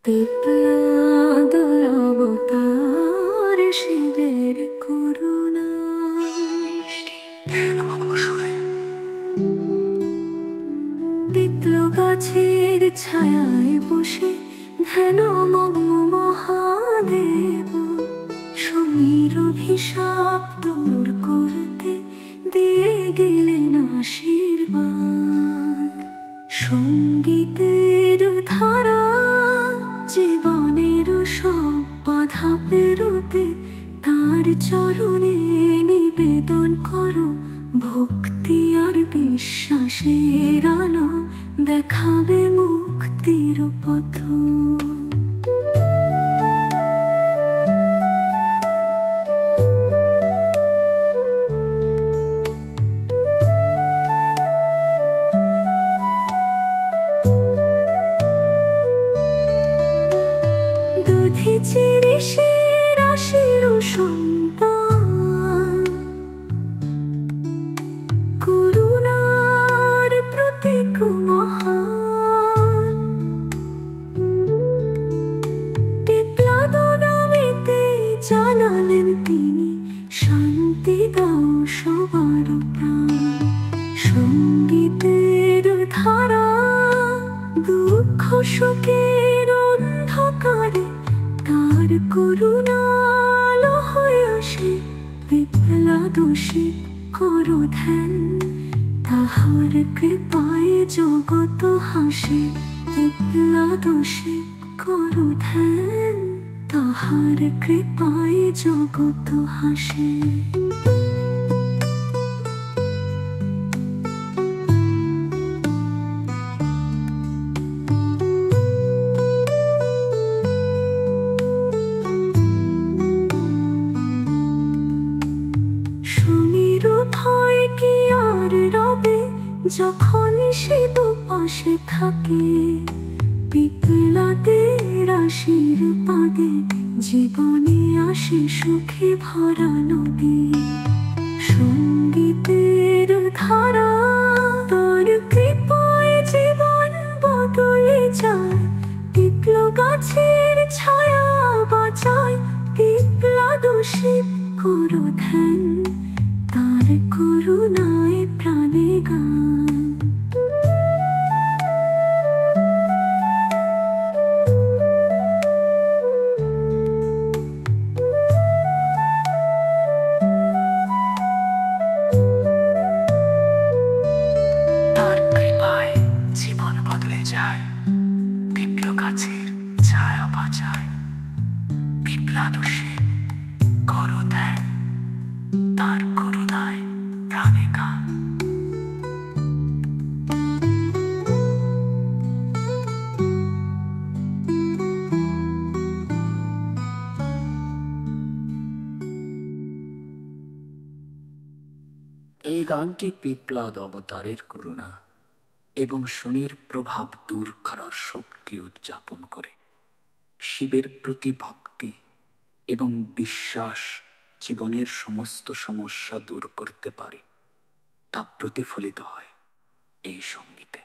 পিপ্লাদ অবতার শিবের করুণা। পিপল গাছের ছায়ায় বসে ধ্যান মগ্ন মহাদেব সমীর অভিশাপ দূর করতে দিয়ে গেলেন আশীর্বাদ। সঙ্গীতের ধারা জীবনের সব বাধা পেরোতে তার চরণে নিবেদন করো ভক্তি আর বিশ্বাসের আলো দেখাবে মুক্তির পথ। চিরিশে রাশির সন্তান করুণার প্রতীক মহান। পিপ্লাদ নামেতে জানালেন তিনি শান্তি দাও সবার প্রাণ। সঙ্গীতের ধারা দুঃখ সুখের অন্ধকারে তার করুণা আলো হয়ে আসে। পিপ্লাদ শিব করো ধ্যান তাহার কৃপায় জগৎ হাসে। পিপ্লাদ শিব করো ধ্যান তাহার কৃপায় জগৎ হাসে। ভয় কি আর রবে যখন শিব পাশে থাকে। পিপ্লাদের আশীর্বাদে জীবনে আসে সুখে ভরা নদী। সঙ্গীতের ধারা তার কৃপায় জীবন বদলে যায়। পিপল গাছের ছায়া বাঁচায়। পিপ্লাদ শিব করো ধ্যান তার করুণায় প্রাণে গান। তার কৃপায় জীবন বদলে যায়। পিপল গাছের ছায়া বাঁচায়। পিপ্লাদ শিব করো ধ্যান তার করুণায় প্রাণে গান। এই গানটি পিপ্লাদ অবতারের করুণা এবং শনির প্রভাব দূর করার শক্তি উদযাপন করে। শিবের প্রতি ভক্তি এবং বিশ্বাস জীবনের সমস্ত সমস্যা দূর করতে পারে তা প্রতিফলিত হয় এই সঙ্গীতে।